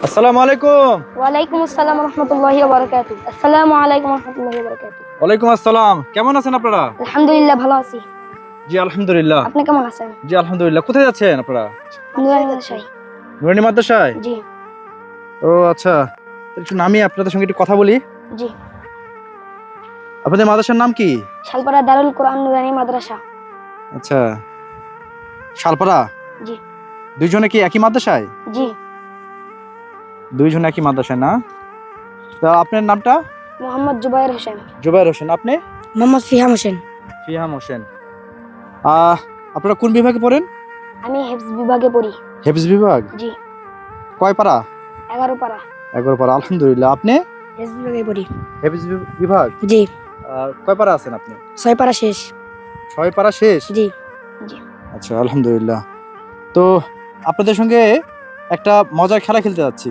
আসসালামু আলাইকুম। ওয়ালাইকুম আসসালাম রহমতুল্লাহি ওয়া বারাকাতুহু। আসসালামু আলাইকুম রহমতুল্লাহি ওয়া বারাকাতুহু। ওয়ালাইকুম আসসালাম। কেমন আছেন আপনারা? আলহামদুলিল্লাহ ভালো আছি। জি আলহামদুলিল্লাহ। আপনি কেমন আছেন? জি আলহামদুলিল্লাহ। কোথায় যাচ্ছেন আপনারা? নুরানি মাদ্রাসায়। নুরানি মাদ্রাসায়? জি ও আচ্ছা। একটু নামি আপনাদের সঙ্গে একটু কথা বলি। জি। আপনাদের মাদ্রাসার নাম কি? শালপাড়া দারুল কোরআন নুরানি মাদ্রাসা। আচ্ছা। শালপাড়া? জি দুইজনে কি একই মাদ্রাসায়? জি। দুইজনে একই মাদ্রাসায় না? তা আপনার নামটা? মোহাম্মদ জুবায়ের হোসেন। জুবায়ের হোসেন। আপনি? মোহাম্মদ ফিহাম হোসেন। ফিহাম হোসেন। আপনারা কোন বিভাগে পড়েন? আমি হেফজ বিভাগে পড়ি। হেফজ বিভাগ? জি। কয় পারা? 11 পারা। 11 পারা। আলহামদুলিল্লাহ। আপনি? হেফজ বিভাগে পড়ি। হেফজ বিভাগ? জি। কয় পারা আছেন আপনি? 6 পারা শেষ। 6 পারা শেষ? জি জি। আচ্ছা আলহামদুলিল্লাহ। তো আপনাদের সঙ্গে একটা মজার খেলা খেলতে যাচ্ছি।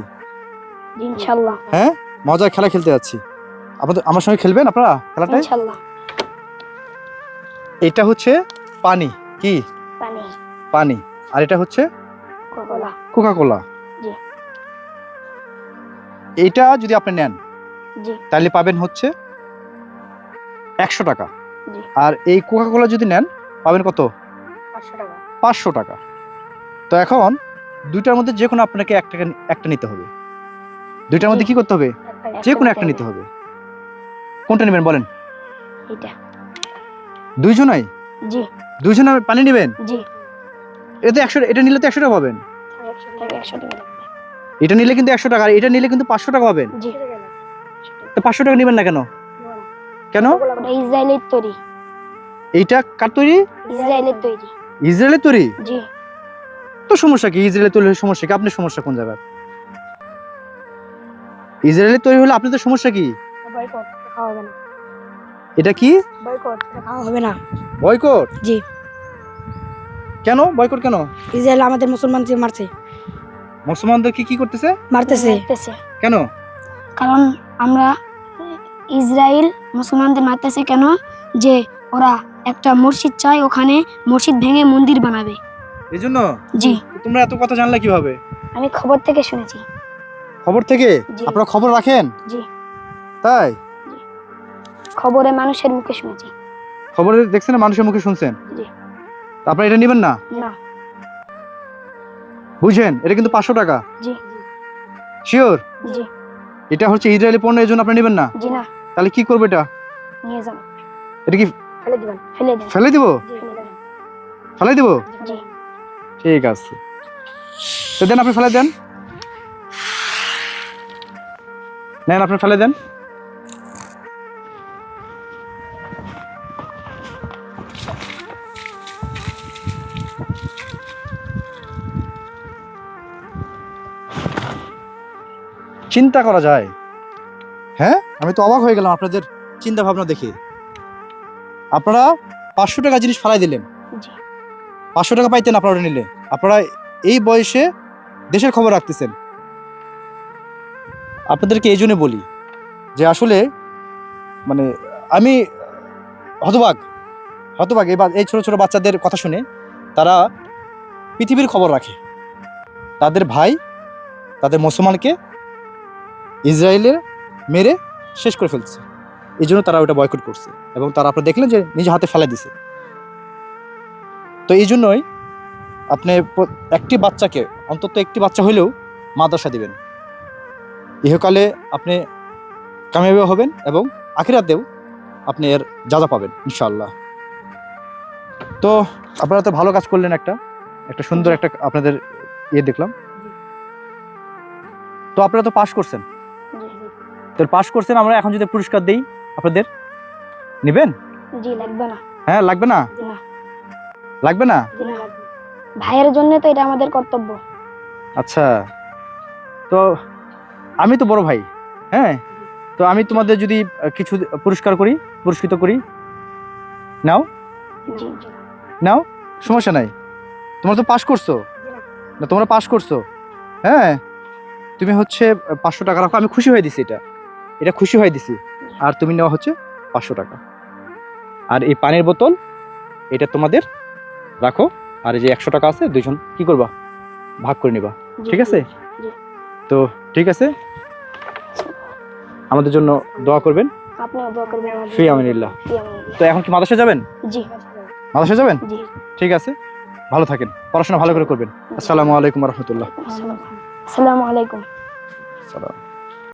জি ইনশাআল্লাহ। হ্যাঁ, মজার খেলা খেলতে যাচ্ছি। আমার সঙ্গে খেলবেন আপনারা খেলাটা? ইনশাআল্লাহ। এটা হচ্ছে পানি। কি? পানি। পানি। আর এটা হচ্ছে কোকা-কোলা। কোকা-কোলা। জি এইটা যদি আপনি নেন জি তাহলে পাবেন হচ্ছে 100 টাকা। জি। আর এই কোকা-কোলা যদি নেন পাবেন কত? 500 টাকা। 500 টাকা। তো এখন দুইটার মধ্যে যে কোনো আপনাকে একটা নিতে হবে। দুইটার মধ্যে কি করতে হবে? যে কোনো একটা নিতে হবে। কোনটা নেবেন বলেন? এটা। দুইজনাই? জি দুইজনে পানি নেবেন? জি। এটা নিলে তো 100 টাকা পাবেন। 100 টাকা লাগবে। এটা নিলে কিন্তু 100 টাকা, আর এটা নিলে কিন্তু 500 টাকা পাবেন। জি। তো 500 টাকা নেবেন না কেন? কেন? ওটা ইসরায়েলের তৈরি। এইটা কার তৈরি? ইসরায়েলের তৈরি। ইসরায়েলের তৈরি? জি। তো সমস্যা কি? ইসরায়েলের তৈরি হলে সমস্যা কি? আপনার সমস্যা কোন জায়গায়? ইসরায়েলের তৈরি হলে আপনাদের সমস্যা কি? বয়কট খাওয়া হবে না। এটা কি? বয়কট খাওয়া হবে না। বয়কট? জি। কেন বয়কট কেন? ইসরায়েল আমাদের মুসলমানদের মারছে। মুসলমানদের কি করতেছে? মারতেছে। কেন? কারণ আমরা ইসরায়েল মুসলমানদের মারতেছে কেন? যে ওরা একটা মসজিদ চায়, ওখানে মসজিদ ভেঙে মন্দির বানাবে। এইজন্য? জি। তোমরা এত কথা জানলে কিভাবে? আমি খবর থেকে শুনেছি। খবর থেকে? জি। আপনারা খবর রাখেন? জি। তাই? খবরে মানুষের মুখে শুনেছি। খবরে দেখছেন, মানুষের মুখে শুনছেন? জি। আপনারা এটা নেবেন না? না। বুঝছেন? এটা কিন্তু 500 টাকা। জি শিওর? জি এটা হচ্ছে ইসরায়েলি পণ্য, এই জন্য আপনি নেবেন না? জি। না, তাহলে কি করবে এটা? নিয়ে যান। এটা কি ফেলে দিবেন। ফেলে দিন। ফেলে দিব? জি, ফেলে দেন। ফেলে দিব? জি। ঠিক আছে, তো দেন, আপনি ফেলে দেন। নেন, আপনি ফেলে দেন। চিন্তা করা যায়? হ্যাঁ, আমি তো অবাক হয়ে গেলাম আপনাদের চিন্তা ভাবনা দেখে। আপনারা 500 টাকা জিনিস ফেলাই দিলেন। জি 500 টাকা পাইতেন আপনারা ওটা নিলে। আপনারা এই বয়সে দেশের খবর রাখতেছেন। আপনাদেরকে এই জন্য বলি যে আসলে মানে আমি হতবাক হতবাক এই ছোট ছোট বাচ্চাদের কথা শুনে। তারা পৃথিবীর খবর রাখে। তাদের ভাই, তাদের মুসলমানকে ইসরায়েলের মেরে শেষ করে ফেলছে। এই জন্য তারা ওটা বয়কট করছে, এবং তারা আপনারা দেখলেন যে নিজে হাতে ফেলে দিছে। তো এই জন্যই আপনি একটি বাচ্চাকে, অন্তত একটি বাচ্চা হলেও মাদ্রাসা দিবেন। ইহকালে আপনি কামিয়াবি হবেন এবং আখিরাতেও আপনি এর যাজা পাবেন ইনশাআল্লাহ। তো আপনারা তো ভালো কাজ করলেন, একটা সুন্দর একটা আপনাদের দেখলাম। তো আপনারা তো পাশ করছেন। তো পাশ করছেন, আমরা এখন যদি পুরস্কার দেই আপনাদের, নেবেন? জি লাগবে না। হ্যাঁ, লাগবে না? না। লাগবে না? না। ভাইয়ের জন্য তো এটা আমাদের কর্তব্য। আচ্ছা, তো আমি তো বড় ভাই, হ্যাঁ, তো আমি তোমাদের যদি কিছু পুরস্কৃত করি, নাও জি জি। নাও, সমস্যা নাই। তোমরা তো পাশ করছো না, তোমরা পাশ করছো। হ্যাঁ, তুমি হচ্ছে 500 টাকা রাখো। আমি খুশি হয়ে দিছি, এটা খুশি হয়ে দিছি। আর তুমি নেওয়া হচ্ছে 500 টাকা। আর এই পানির বোতল এটা তোমাদের রাখো। আর এই যে 100 টাকা আছে, দুইজন কি করবা? ভাগ করে নিবা। ঠিক আছে? জি। তো ঠিক আছে, আমাদের জন্য দোয়া করবেন। আপনিও দোয়া করবেন আমাদের ফি আমিনিল্লাহ। ফি আমানিল্লাহ। তো এখন কি মাদ্রাসায় যাবেন? জি মাদ্রাসায় যাবেন? জি। ঠিক আছে, ভালো থাকেন, পড়াশোনা ভালো করে করবেন। আসসালামু আলাইকুম রহমতুল্লাহ। আসসালামু আলাইকুম। সালাম।